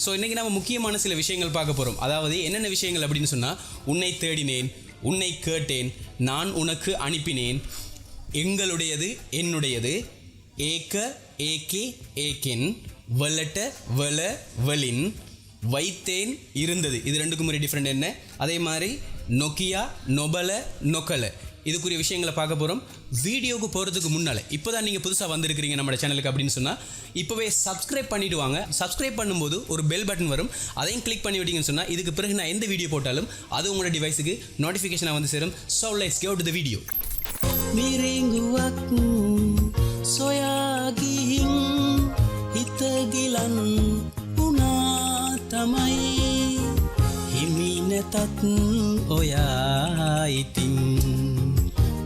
So இன்றைக்கி நம்ம முக்கியமான சில விஷயங்கள் பார்க்க போகிறோம். அதாவது என்னென்ன விஷயங்கள் அப்படின்னு சொன்னால், உன்னை தேடினேன், உன்னை கேட்டேன், நான் உனக்கு அனுப்பினேன், எங்களுடையது என்னுடையது, ஏக்க ஏகே ஏகென், வலட்ட வல வலின், வைத்தேன் இருந்தது. இது ரெண்டுக்கும் ஒரு டிஃப்ரெண்ட் என்ன. அதே மாதிரி நொக்கியா நொபல நொக்கல, இதுக்குரிய விஷயங்களை பார்க்க போகிறோம். வீடியோவுக்கு போகிறதுக்கு முன்னால் இப்போ தான் நீங்கள் புதுசாக வந்திருக்கிறீங்க நம்ம சேனலுக்கு அப்படின்னு சொன்னால் இப்போவே சப்ஸ்கிரைப் பண்ணிவிட்டு வாங்க. சப்ஸ்கிரைப் பண்ணும்போது ஒரு பெல் பட்டன் வரும், அதையும் கிளிக் பண்ணி விட்டீங்கன்னு சொன்னால் இதுக்கு பிறகு நான் எந்த வீடியோ போட்டாலும் அது உங்களோட டிவைஸுக்கு நோட்டிஃபிகேஷனாக வந்து சேரும். So let's go to the video. මිරිංගුවක් සොයාගිහින් හිතගිලන් වුණා තමයි හිමි නැතත් ඔයා ඉතින්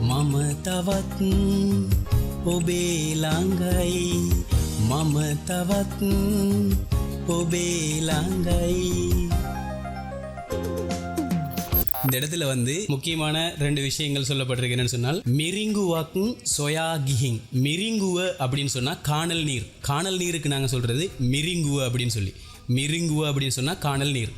මම තවත් ඔබේ ළඟයි මම තවත් ඔබේ ළඟයි. இந்த இடத்துல வந்து முக்கியமான 2 விஷயங்கள் சொல்லப்பட்டிருக்கு. என்னன்னு சொன்னால், மிரிங்குவாக்கும் சொயா கிஹிங். மிரிங்குவ அப்படின்னு சொன்னால் காணல் நீர். காணல் நீருக்கு நாங்கள் சொல்கிறது மிரிங்குவ அப்படின்னு சொல்லி. மிரிங்குவ அப்படின்னு சொன்னால் காணல் நீர்.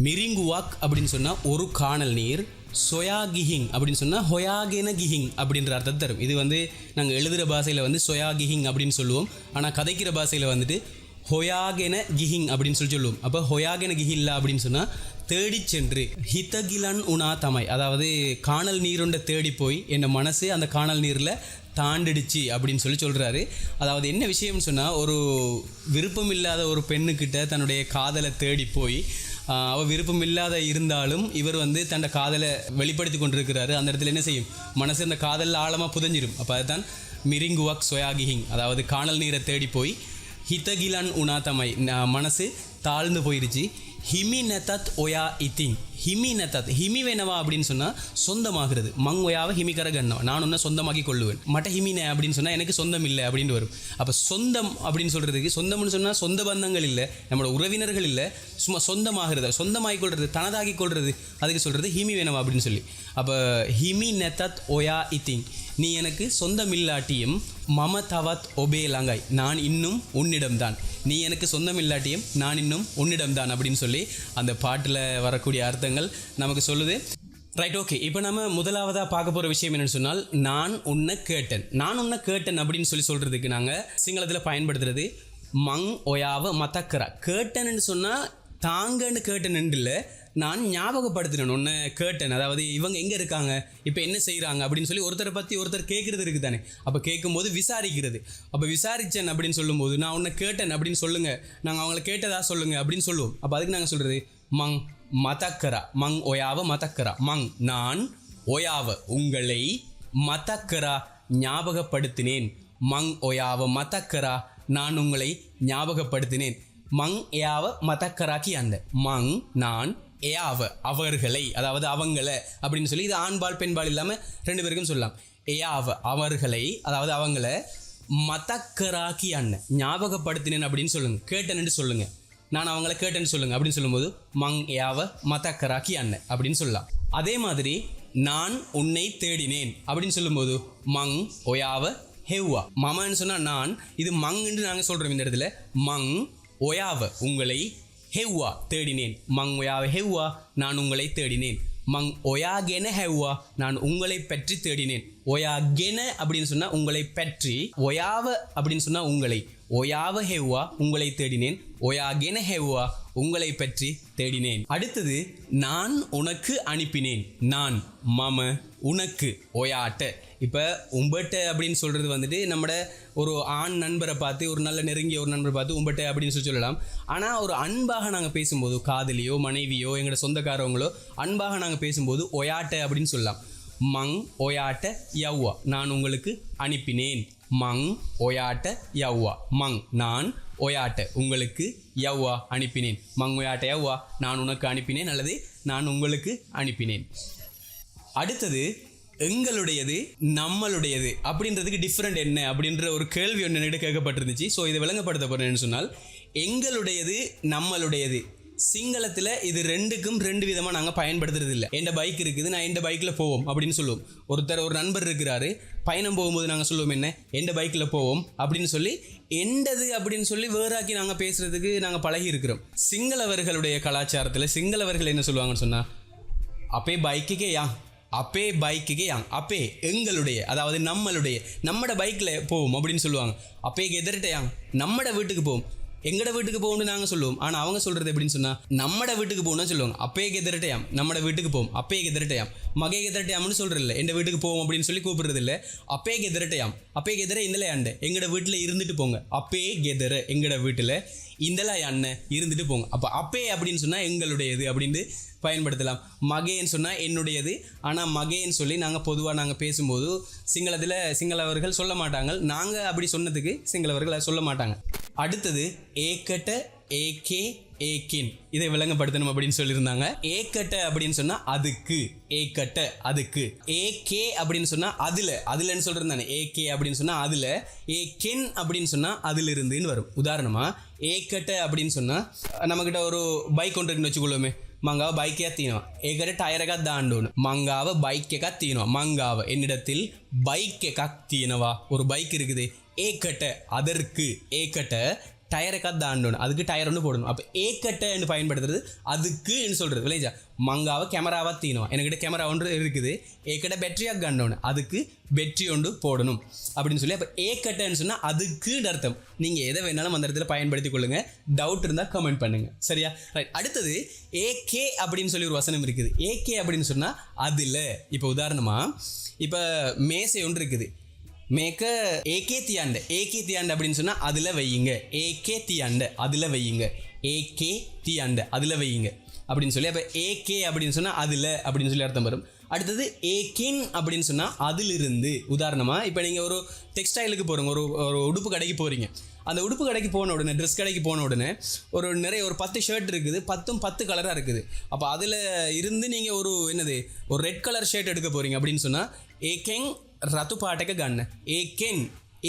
மிரிங்குவாக் அப்படின்னு சொன்னால் ஒரு காணல் நீர். சொயா கிஹிங் அப்படின்னு சொன்னால் ஹொயாகென கிஹிங் அப்படின்ற அர்த்தத்தை தரும். இது வந்து நாங்கள் எழுதுகிற பாஷையில் வந்து சொயா கிஹிங் அப்படின்னு சொல்லுவோம். ஆனால் கதைக்கிற பாஷையில் வந்துட்டு ஹொயாகென கிஹிங் அப்படின்னு சொல்லுவோம். அப்போ ஹொயாகென கிஹில்லா அப்படின்னு சொன்னால் தேடி சென்று, ஹிதகிலன் உணா தமாய், அதாவது காணல் நீருண்ட தேடி போய் என் மனசு அந்த காணல் நீரில் தாண்டிடுச்சு அப்படின்னு சொல்கிறாரு. அதாவது என்ன விஷயம்னு சொன்னால், ஒரு விருப்பம் இல்லாத ஒரு பெண்ணுக்கிட்ட தன்னுடைய காதலை தேடி போய் அவள் விருப்பம் இல்லாத இருந்தாலும் இவர் வந்து தன்னோட காதலை வெளிப்படுத்தி கொண்டிருக்கிறாரு. அந்த இடத்துல என்ன செய்யும், மனசு அந்த காதலில் ஆழமாக புதஞ்சிடும். அப்போ அதுதான் மிரிங்குவாக் சொயாகிஹிங், அதாவது காணல் நீரை தேடி போய் ஹிதகிலன் உணா தமாய், மனசு தாழ்ந்து போயிடுச்சு. ஹிமி நெத்தத் ஒயா இத்திங். ஹிமி நெத்தத், ஹிமி வேணவா அப்படின்னு சொன்னால் சொந்தமாகிறது. மங் ஒயாவை ஹிமிகர கண்ணவா, நான் ஒன்றை சொந்தமாக்கி கொள்ளுவேன். மட்ட ஹிமினே அப்படின்னு சொன்னால் எனக்கு சொந்தம் இல்லை அப்படின்னு வரும். அப்போ சொந்தம் அப்படின்னு சொல்கிறதுக்கு, சொந்தம்னு சொன்னால் சொந்த பந்தங்கள் இல்லை, நம்மளோட உறவினர்கள் இல்லை, சும்மா சொந்தமாகிறது, சொந்தமாகி கொள்வது, தனதாகி கொள்வது, அதுக்கு சொல்கிறது ஹிமி வேணவா அப்படின்னு சொல்லி. அப்போ ஹிமி நெத்தத் ஒயா இத்திங், நீ எனக்கு சொந்தம் இல்லாட்டியும் மம தவத் ஒபே லாங்காய், நான் இன்னும் உன்னிடம்தான். நீ எனக்கு சொந்தம் இல்லாட்டியும் நான் இன்னும் உன்னிடம்தான் அப்படின்னு சொல்லி அந்த பாட்டில் வரக்கூடிய அர்த்தங்கள் நமக்கு சொல்லுது. Right, okay. இப்போ நம்ம முதலாவதாக பார்க்க போகிற விஷயம் என்னென்னு சொன்னால், நான் உன்னை கேட்டேன். நான் உன்னை கேட்டேன் அப்படின்னு சொல்கிறதுக்கு நாங்கள் சிங்களத்தில் பயன்படுத்துறது மங் ஒயாவ மத்தக்கரா. கேட்டேன்னு சொன்னால் தாங்கன்னு கேட்டேன்னு இல்லை, நான் ஞாபகப்படுத்தினேன், ஒன்று கேட்டேன். அதாவது இவங்க எங்கே இருக்காங்க, இப்போ என்ன செய்கிறாங்க அப்படின்னு சொல்லி ஒருத்தரை பற்றி ஒருத்தர் கேட்குறது இருக்குது தானே. அப்போ கேட்கும்போது விசாரிக்கிறது. அப்போ விசாரித்தேன் அப்படின்னு சொல்லும்போது, நான் உன்னை கேட்டேன் அப்படின்னு சொல்லுங்கள், நாங்கள் அவங்கள கேட்டதா சொல்லுங்கள் அப்படின்னு சொல்லுவோம். அப்போ அதுக்கு நாங்கள் சொல்கிறது மங் மதக்கரா. மங் ஒயாவ மதக்கரா. மங் நான், ஒயாவ உங்களை, மதக்கரா ஞாபகப்படுத்தினேன். மங் ஒயாவ மதக்கரா நான் உங்களை ஞாபகப்படுத்தினேன். மங் ஏயாவ மதக்கராக்கி அந்த மங் நான், ஏயாவ அவர்களை, அதாவது அவங்கள அப்படின்னு சொல்லி, இது ஆண்பால் பெண்பால் இல்லாமல் 2 பேருக்கும் சொல்லலாம். ஏயாவ அவர்களை, அதாவது அவங்கள, மதக்கராக்கி அண்ணன் ஞாபகப்படுத்தினேன் அப்படின்னு சொல்லுங்கள். கேட்டேன்னு சொல்லுங்கள், நான் அவங்கள கேட்டேன்னு சொல்லுங்கள் அப்படின்னு சொல்லும்போது மங் ஏயாவ மதக்கராக்கி அண்ணன் அப்படின்னு சொல்லலாம். அதே மாதிரி நான் உன்னை தேடினேன் அப்படின்னு சொல்லும்போது மங் ஒயாவ ஹெவ்வா. மமன்னு சொன்னால் நான், இது மங்குன்னு நாங்கள் சொல்கிறோம் இந்த இடத்துல. மங் ஒயாவ உங்களை, ஹெவ்வா தேடினேன். மங் ஒயாவ ஹெவ்வா நான் உங்களை தேடினேன். மங் ஒயாகென ஹெவ்வா நான் உங்களை பற்றி தேடினேன். ஒயாகென அப்படின்னு சொன்னால் உங்களை பற்றி, ஒயாவ அப்படின்னு சொன்னால் உங்களை, ஒயாவ ஹெவ்வா உங்களை தேடினேன், ஒயாகென ஹெவ்வா உங்களை பற்றி தேடினேன். அடுத்தது நான் உனக்கு அனுப்பினேன். நான் மம உனக்கு ஒயாட்ட. இப்போ உம்பட்ட அப்படின்னு சொல்கிறது வந்துட்டு நம்மட ஒரு ஆண் நண்பரை பார்த்து, ஒரு நல்ல நெருங்கிய ஒரு நண்பரை பார்த்து உம்பட்ட அப்படின்னு சொல்லலாம். ஆனால் ஒரு அன்பாக நாங்கள் பேசும்போது, காதலியோ மனைவியோ எங்களோட சொந்தக்காரவங்களோ அன்பாக நாங்கள் பேசும்போது ஒயாட்ட அப்படின்னு சொல்லலாம். மங் ஒயாட்ட யவ்வா நான் உங்களுக்கு அனுப்பினேன். மங் ஒயாட்ட யவ்வா. மங் நான், ஒயாட்ட உங்களுக்கு, யவ்வா அனுப்பினேன். மங் ஒயாட்ட யவ்வா நான் உனக்கு அனுப்பினேன் அல்லது நான் உங்களுக்கு அனுப்பினேன். அடுத்தது எங்களுடையது நம்மளுடையது அப்படின்றதுக்கு டிஃப்ரெண்ட் என்ன அப்படின்ற ஒரு கேள்வி ஒன்று கேட்கப்பட்டிருந்துச்சு. ஸோ இதை விளங்கப்படுத்த போகிறேன்னு சொன்னால், எங்களுடையது நம்மளுடையது சிங்களத்தில் இது ரெண்டுக்கும் ரெண்டு விதமாக நாங்கள் பயன்படுத்துறது இல்லை. எந்த பைக் இருக்குது, நான் எந்த பைக்கில் போவோம் அப்படின்னு சொல்லுவோம். ஒரு நண்பர் இருக்கிறாரு, பயணம் போகும்போது நாங்கள் சொல்லுவோம் என்ன, எந்த பைக்கில் போவோம் அப்படின்னு சொல்லி எண்டது அப்படின்னு சொல்லி வேறாக்கி நாங்கள் பேசுகிறதுக்கு நாங்கள் பழகி இருக்கிறோம். சிங்களவர்களுடைய கலாச்சாரத்தில் சிங்களவர்கள் என்ன சொல்லுவாங்கன்னு சொன்னால், அப்பே பைக்குக்கே யாங், அப்பே பைக்குக்கே யாங், அப்பே எங்களுடைய, அதாவது நம்மட பைக்கில் போவோம் அப்படின்னு சொல்லுவாங்க. அப்பேக்கு எதிர்ட்ட யாங், நம்மட வீட்டுக்கு போவோம், எங்கட வீட்டுக்கு போகணும்னு நாங்கள் சொல்லுவோம். ஆனால் அவங்க சொல்கிறது எப்படின்னு சொன்னால், நம்மட வீட்டுக்கு போகணும்னு சொல்லுவாங்க. அப்பேக்கு எதிர்ட்டையாம், நம்மட வீட்டுக்கு போவோம், அப்பேக்கு எதிர்ட்டையாம், மகைக்கு எதிர்ட்டையாம்னு சொல்கிறது இல்லை, எந்த வீட்டுக்கு போவோம் அப்படின்னு சொல்லி கூப்பிடுறது இல்லை. அப்பேக்கு எதிர்ட்டையாம், அப்பேக்கு எதிர இந்தலை அண்டை, எங்கட வீட்டில் இருந்துட்டு போங்க, அப்பே எதிர எங்கட வீட்டில் இந்தலை அண்ணன் இருந்துட்டு போங்க. அப்போ அப்பே அப்படின்னு சொன்னால் எங்களுடையது அப்படின்னு பயன்படுத்தலாம். மகேன்னு சொன்னால் என்னுடையது. ஆனால் மகேன்னு சொல்லி நாங்கள் பொதுவாக நாங்கள் பேசும்போது சிங்களவர்கள் சொல்ல மாட்டாங்க. நாங்கள் அப்படி சொன்னதுக்கு சிங்களவர்கள் அதை சொல்ல மாட்டாங்க. அடுத்தது ஏக்கட்ட, ஏகே, ஏக்கின், இதை விளங்கப்படுத்தணும் அப்படின்னு சொல்லியிருந்தாங்க. ஏக்கட்ட அப்படின்னு சொன்னா அதுக்கு, ஏக்கட்ட அதுக்கு. ஏகே அப்படின்னு சொன்னா அதுலன்னு சொல்றாங்க. ஏகே அப்படின்னு சொன்னா அதுல, ஏக்கின் அப்படின்னு சொன்னா அதுல இருந்துன்னு வரும். உதாரணமா ஏக்கட்ட அப்படின்னு சொன்னா நம்மகிட்ட ஒரு பைக் ஒன்று இருக்குன்னு வச்சுக்கொள்ளுமே. மங்காவ பைக்கே தீனுவா, ஏකට டயர் එකක් දාන්න ඕන. மங்காவ பைக் එකක් தீனுவா, மங்காவ என்னிடத்தில் பைக் එකක් தீனவா, ஒரு பைக் இருக்குது. ஏக்கட்ட அதற்கு, ஏக்கட்ட டயர் එකක් දාන්න ඕන, அதுக்கு டயர் ஒன்று போடணும். அப்போ ஏக்கட்டன்னு பயன்படுத்துறது அதுக்குன்னு சொல்கிறது விளைஞ்சா. மங்காவ கேமராவாக தீனுவா, என்கிட்ட கேமரா ஒன்று இருக்குது. ஏக்கட்ட பேட்டரியாக கண்டோன்னு, அதுக்கு பேட்டரி ஒன்று போடணும் அப்படின்னு சொல்லி. அப்போ ஏக்கட்டன்னு சொன்னால் அதுக்குன்னு அர்த்தம். நீங்கள் எதை வேணாலும் அந்த இடத்துல பயன்படுத்தி கொள்ளுங்கள். டவுட் இருந்தால் கமெண்ட் பண்ணுங்கள், சரியா? ரைட். அடுத்தது ஏகே அப்படின்னு சொல்லி ஒரு வசனம் இருக்குது. ஏகே அப்படின்னு சொன்னால் அதில். இப்போ உதாரணமாக இப்போ மேசை ஒன்று இருக்குது. மேக்க ஏகே தியாண்ட, ஏகே தியாண்ட அப்படின்னு சொன்னால் அதில் வையுங்க. ஏகே தியாண்ட அதில் வையுங்க, ஏகே தியாண்ட அதில் வையுங்க அப்படின்னு சொல்லி. அப்போ ஏகே அப்படின்னு சொன்னால் அதில் அப்படின்னு சொல்லி அர்த்தம் வரும். அடுத்தது ஏகின் அப்படின்னு சொன்னால் அதிலிருந்து. உதாரணமாக இப்போ நீங்கள் ஒரு டெக்ஸ்டைலுக்கு போகிறீங்க, ஒரு உடுப்பு கடைக்கு போகிறீங்க. அந்த உடுப்பு கடைக்கு போன உடனே, ட்ரெஸ் கடைக்கு போன உடனே ஒரு 10 ஷர்ட் இருக்குது, 10 கலராக இருக்குது. அப்போ அதில் இருந்து நீங்கள் ஒரு ரெட் கலர் ஷர்ட் எடுக்க போகிறீங்க அப்படின்னு சொன்னால் ஏகெங் ரத்து பாட்டக்க கண்ண,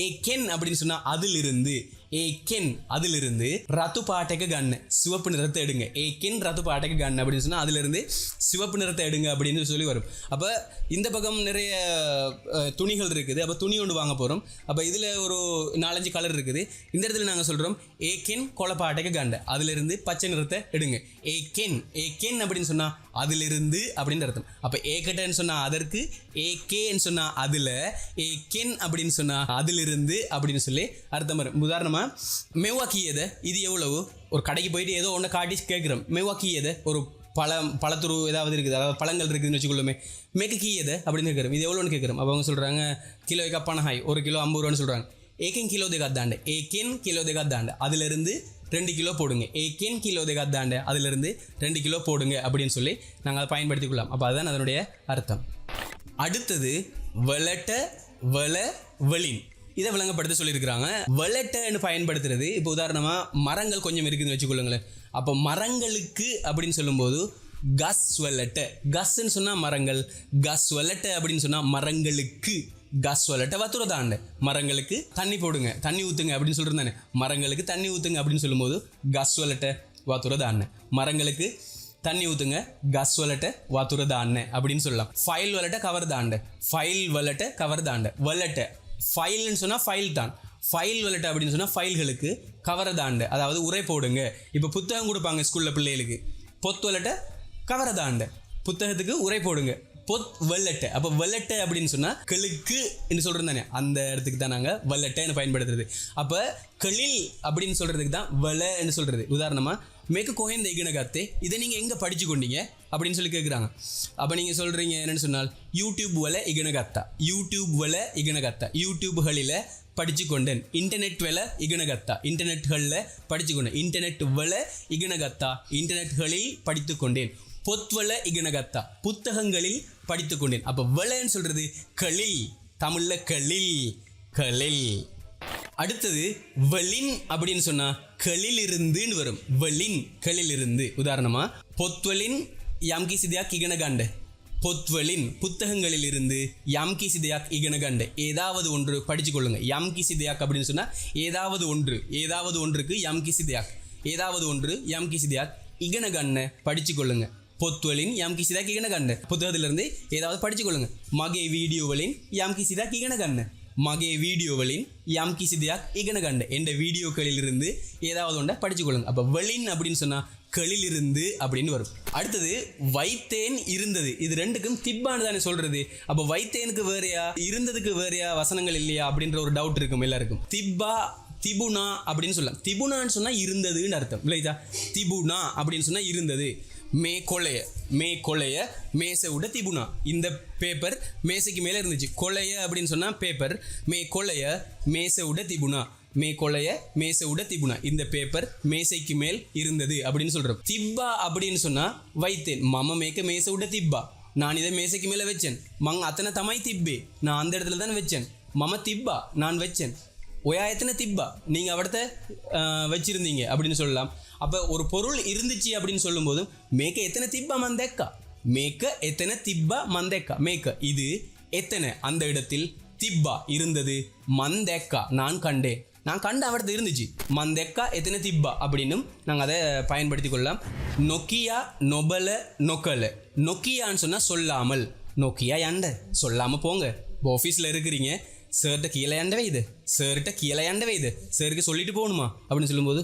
ஏகென் அப்படின்னு சொன்னால் அதிலிருந்து, ஏகென் அதிலிருந்து ரத்து பாட்டக்க கண்ண சிவப்பு நிறத்தை எடுங்க. ஏகென் ரத்து பாட்டக்க கண்ண அப்படின்னு சொன்னால் அதிலிருந்து சிவப்பு நிறத்தை எடுங்க அப்படின்னு சொல்லி வரும். அப்போ இந்த பக்கம் நிறைய துணிகள் இருக்குது. அப்போ துணி ஒன்று வாங்க போகிறோம். அப்போ இதில் ஒரு 4-5 கலர் இருக்குது. இந்த இடத்துல நாங்கள் சொல்கிறோம் ஏகென் கொலப்பாட்டக்க கண்ட அதிலிருந்து பச்சை நிறத்தை எடுங்க. ஏகென் அப்படின்னு சொன்னால் அதிலிருந்து அப்படின்னு அர்த்தம். அப்போ ஏக்கட்டன்னு சொன்னால் அதற்கு, ஏகேன்னு சொன்னால் அதில், ஏகென் அப்படின்னு சொன்னால் அதிலிருந்து அப்படின்னு சொல்லி அர்த்தம் வரும். உதாரணமாக மெவாக்கியதை, இது எவ்வளவு, ஒரு கடைக்கு போயிட்டு ஏதோ ஒன்று காட்டி கேட்குறோம். மெவாக்கியதை ஒரு பழத்துரு ஏதாவது இருக்குது, அதாவது பழங்கள் இருக்குதுன்னு வச்சுக்கொள்ளுமே. மேக்கீயதை அப்படின்னு கேட்குறோம், இது எவ்வளோன்னு கேட்குறோம். அப்போ அவங்க சொல்கிறாங்க கிலோ கப்பான ஹாய், 1 கிலோ 50 ரூபான்னு சொல்கிறாங்க. ஏகென் கிலோ தேகாத்தாண்ட, ஏகென் கிலோ தேகாத்தாண்ட அதிலிருந்து 2 கிலோ போடுங்க. ஏகென் கிலோ தேகாத்தாண்ட அதிலிருந்து 2 கிலோ போடுங்க அப்படின்னு சொல்லி நாங்கள் அதை பயன்படுத்தி கொள்ளலாம். அப்போ அதுதான் அதனுடைய அர்த்தம். அடுத்தது வெளட்ட, வெளின், இதை விளங்கப்படுத்த சொல்லியிருக்கிறாங்க. வெளட்டன்னு பயன்படுத்துறது இப்போ உதாரணமாக மரங்கள் கொஞ்சம் இருக்குதுன்னு வச்சுக்கொள்ளுங்களேன். அப்போ மரங்களுக்கு அப்படின்னு சொல்லும்போது கஸ் வெளட்ட, கஸ்ன்னு சொன்னால் மரங்கள், கஸ் வெளட்ட அப்படின்னு சொன்னால் மரங்களுக்கு, கஸ் வெளட்ட வத்துறதாண்ட மரங்களுக்கு தண்ணி போடுங்க, தண்ணி ஊற்றுங்க அப்படின்னு சொல்கிறது தானே. மரங்களுக்கு தண்ணி ஊற்றுங்க அப்படின்னு சொல்லும்போது கஸ் வெளட்ட வத்துறதாண்ட, மரங்களுக்கு தண்ணி ஊற்றுங்க, கஸ் வெளட்ட வத்துறதாண்ட அப்படின்னு சொல்லலாம். ஃபைல் வெளட்ட கவர் தாண்ட, ஃபைல் வெளட்ட கவர் தாண்ட, வெளட்ட ஃபைல்னு சொன்னால் ஃபைல் தான், ஃபைல் வெளட்ட அப்படின்னு சொன்னால் ஃபைல்களுக்கு கவரை தாண்ட, அதாவது உரை போடுங்க. இப்போ புத்தகம் கொடுப்பாங்க ஸ்கூலில் பிள்ளைகளுக்கு, பொத் வெளட்ட கவரை தாண்ட, புத்தகத்துக்கு உரை போடுங்க, பொத் வெள்ளட்டை. அப்போ வெள்ளட்டை அப்படின்னு சொன்னால் கிளுக்கு என்று சொல்கிறது தானே, அந்த இடத்துக்கு தான் நாங்கள் வெள்ளட்டைன்னு பயன்படுத்துறது. அப்போ கிளில் அப்படின்னு சொல்கிறதுக்கு தான் வெளைன்னு சொல்கிறது. உதாரணமாக மேற்கு கோயந்த இகனகத்தை, இதை நீங்கள் எங்கே படித்து கொண்டீங்க அப்படின்னு சொல்லி கேட்குறாங்க. அப்போ நீங்கள் சொல்கிறீங்க என்னென்னு சொன்னால் யூடியூப் வெலை இகனகத்தா, யூடியூப் வெலை இகனகத்தா, யூடியூப்களில் படித்து கொண்டேன். இன்டர்நெட் வெலை இகனகத்தா, இன்டர்நெட்களில் படித்து கொண்டேன். இன்டர்நெட் வெலை இகனகத்தா, இன்டர்நெட்களில் படித்து கொண்டேன். பொத்வல இகனகத்தா, புத்தகங்களில் படித்து கொண்டேன். அப்போ வெளைன்னு சொல்கிறது களில், தமிழில் களில், களில். அடுத்தது வெளின் அப்படின்னு சொன்னால் களிலிருந்துன்னு வரும். வெளின் களிலிருந்து. உதாரணமாக பொத்வலின் யாம்கி சிதையாக் இகனகண்ட, பொத்வலின் புத்தகங்களில் இருந்து யாம்கி சிதையாக் இகனகண்ட, ஏதாவது ஒன்று படித்து கொள்ளுங்க. யாம்கி சிதையாக் அப்படின்னு சொன்னால் ஏதாவது ஒன்று, ஏதாவது ஒன்றுக்கு யாம்கி சிதையாக், ஏதாவது ஒன்று யாம்கி சிதையாக் ඉගෙන ගන්න படிச்சு கொள்ளுங்க. පොත් වලින් යම් කිසි දෙයක් ඉගෙන ගන්න. පුතகத்திலிருந்து ஏதாவது படிச்சு கொள்ளுங்க. මගේ වීඩියෝ වලින් යම් කිසි දෙයක් ඉගෙන ගන්න. மகே வீடியோ வலின் யாம் கிசி தியாக் இகன கண்ட என்ற வீடியோக்களில் இருந்து ஏதாவது ஒன்றை படிச்சு கொள்ளுங்க. அப்போ வலின் அப்படின்னு சொன்னா களிலிருந்து அப்படின்னு வரும். அடுத்தது வைத்தேன் இருந்தது, இது ரெண்டுக்கும் திப்பான்னு தானே சொல்றது. அப்போ வைத்தேனுக்கு வேறையா இருந்ததுக்கு வேறையா வசனங்கள் இல்லையா அப்படின்ற ஒரு டவுட் இருக்கும் எல்லாருக்கும். திப்பா திபுனா அப்படின்னு சொல்லலாம். திபுனான்னு சொன்னா இருந்ததுன்னு அர்த்தம் இல்லையா. திபுனா அப்படின்னு சொன்னா இருந்தது. மே கொலைய மேசை விட திபுனா, இந்த பேப்பர் மேசைக்கு மேலே இருந்துச்சு. கொலைய அப்படின்னு சொன்னா பேப்பர், மே கொலைய மேசை விட திபுனா, மே கொலைய மேசை விட திபுனா, இந்த பேப்பர் மேசைக்கு மேல் இருந்தது அப்படின்னு சொல்றோம். திப்பா அப்படின்னு சொன்னா வைத்தேன், மம மேக்க மேசை விட திப்பா, நான் இதை மேசைக்கு மேலே வச்சேன். மங் அத்தனை தமாய் திப்பே, நான் அந்த இடத்துல தான் வச்சேன். மம திப்பா நான் வச்சேன். ஒயா எத்தனை திப்பா நீங்கள் அவடத்தை வச்சிருந்தீங்க அப்படின்னு சொல்லலாம். அப்போ ஒரு பொருள் இருந்துச்சு அப்படின்னு சொல்லும்போது மேக்க எத்தனை திப்பா மந்தேக்கா, மேக்க எத்தனை திப்பா மந்தேக்கா, மேக்க இது எத்தனை அந்த இடத்தில், திப்பா இருந்தது, மந்தேக்கா நான் கண்டேன், நான் கண்ட அவடத்தை இருந்துச்சு, மந்தேக்கா எத்தனை திப்பா அப்படின்னும் நாங்கள் அதை பயன்படுத்தி கொள்ளலாம். நொக்கியா நொபல நொக்கல, நொக்கியான்னு சொன்னால் சொல்லாமல், நொக்கியா எண்ட சொல்லாமல் போங்க. இப்போ ஆஃபீஸில் இருக்கிறீங்க, சார்கிட்ட கீழே எண்டவே இது, சார்கிட்ட கீழே எண்டவே இது, சாருக்கு சொல்லிட்டு போகணுமா அப்படின்னு சொல்லும்போது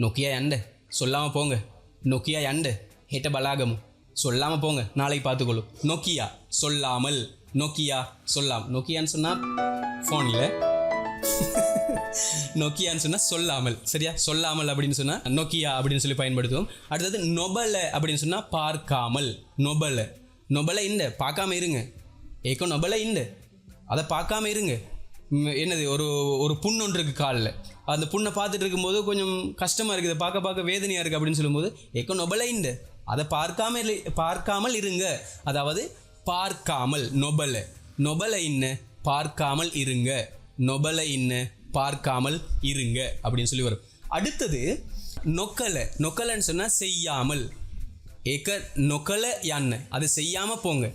நொக்கியா எண்ட சொல்லாமல் போங்க, நொக்கியா எண்ட ஹெட்ட பலாகமும் சொல்லாமல் போங்க, நாளைக்கு பார்த்துக்கொள்ளும். நொக்கியா சொல்லாமல், நொக்கியா சொல்லாம், நொக்கியான்னு சொன்னால் ஃபோனில், நொக்கியான்னு சொன்னால் சொல்லாமல், சரியா. சொல்லாமல் அப்படின்னு சொன்னால் நொக்கியா அப்படின்னு சொல்லி பயன்படுத்துவோம். அடுத்தது நொபல அப்படின்னு சொன்னால் பார்க்காமல், நொபல நொபல இந்த பார்க்காம இருங்க, ஏக்கோ நொபல இந்த அதை பார்க்காம இருங்க. என்னது ஒரு புண்ணு ஒன்று இருக்குது காலில், அந்த புண்ணை பார்த்துட்டு இருக்கும்போது கொஞ்சம் கஷ்டமாக இருக்குது, பார்க்க வேதனையாக இருக்குது அப்படின்னு சொல்லும்போது ஏக்கோ நொபலை இந்த அதை பார்க்காமல் இருங்க, அதாவது பார்க்காமல், நொபலை இன்ன பார்க்காமல் இருங்க, நொபலை இன்ன பார்க்காமல் இருங்க அப்படின்னு சொல்லி வரும். அடுத்தது நொக்கலைன்னு சொன்னால் செய்யாமல், ஏக்க நொக்கலை யான்னு அது செய்யாமல் போங்க.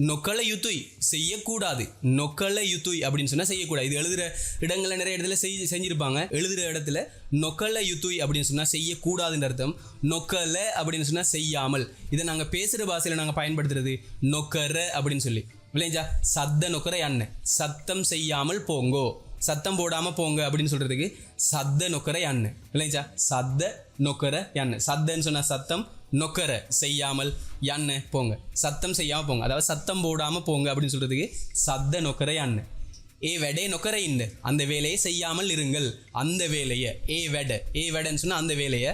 நொக்கலை யுத்துய் செய்யக்கூடாது, நொக்கலை யுத்துய் அப்படின்னு சொன்னால் செய்யக்கூடாது. இது எழுதுகிற இடங்களில் நிறைய இடத்துல செஞ்சுருப்பாங்க. எழுதுகிற இடத்துல நொக்கலை யுத்துய் அப்படின்னு சொன்னால் செய்யக்கூடாதுன்ற அர்த்தம். நொக்கலை அப்படின்னு சொன்னால் செய்யாமல். இதை நாங்கள் பேசுகிற பாஷையில் நாங்கள் பயன்படுத்துறது நொக்கர அப்படின்னு சொல்லி இல்லைங்களா. சத்த நொக்கர யான்னு சத்தம் செய்யாமல் போங்கோ, சத்தம் போடாமல் போங்க அப்படின்னு சொல்கிறதுக்கு சத்த நொக்கர யான்னு இல்லைங்களா. சத்த நொக்கர யான்னு, சத்தன்னு சொன்னால் சத்தம், நொக்கர செய்யாமல், யான்னு போங்க, சத்தம் செய்யாமல் போங்க, அதாவது சத்தம் போடாமல் போங்க அப்படின்னு சொல்கிறதுக்கு சத்த நொக்கர யான்னு. ஏ வெடே நொக்கர இந்த அந்த வேலையை செய்யாமல் இருங்கள், அந்த வேலையை ஏ வெடன்னு சொன்னால் அந்த வேலையை,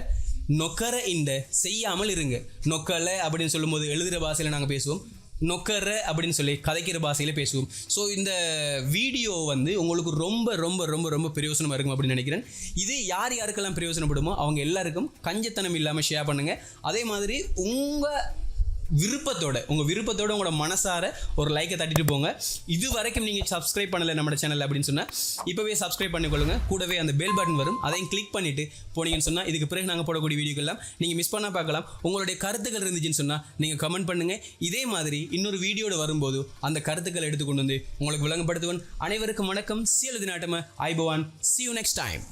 நொக்கர இந்த செய்யாமல் இருங்க. நொக்கலை அப்படின்னு சொல்லும்போது எழுதுகிற பாஷையில் நாங்கள் பேசுவோம், நொக்கர அப்படின்னு சொல்லி கதைக்கிற பாஷையில் பேசுவோம். ஸோ இந்த வீடியோ வந்து உங்களுக்கு ரொம்ப ரொம்ப ரொம்ப ரொம்ப பிரயோசனமாக இருக்கும் அப்படின்னு நினைக்கிறேன். இது யாருக்கெல்லாம் பிரயோசனப்படுமோ அவங்க எல்லாருக்கும் கஞ்சத்தனம் இல்லாமல் ஷேர் பண்ணுங்கள். அதே மாதிரி உங்கள் விருப்பத்தோட உங்களோட மனசார ஒரு லைக்கை தட்டிட்டு போங்க. இது வரைக்கும் நீங்கள் சப்ஸ்கிரைப் பண்ணலை நம்ம சேனல் அப்படின்னு சொன்னால் இப்போவே சப்ஸ்கிரைப் பண்ணிக்கொள்ளுங்க. கூடவே அந்த பெல் பட்டன் வரும், அதையும் கிளிக் பண்ணிவிட்டு போனீங்கன்னு சொன்னால் இதுக்கு பிறகு நாங்கள் போடக்கூடிய வீடியோக்கெல்லாம் நீங்கள் மிஸ் பண்ணால் பார்க்கலாம். உங்களுடைய கருத்துக்கள் இருந்துச்சுன்னு சொன்னால் நீங்கள் கமெண்ட் பண்ணுங்கள். இதே மாதிரி இன்னொரு வீடியோட வரும்போது அந்த கருத்துக்களை எடுத்துக்கொண்டு வந்து உங்களுக்கு விளங்கப்படுத்துவேன். அனைவருக்கும் வணக்கம். சியலது நாட்டம ஐபவான். See you next time.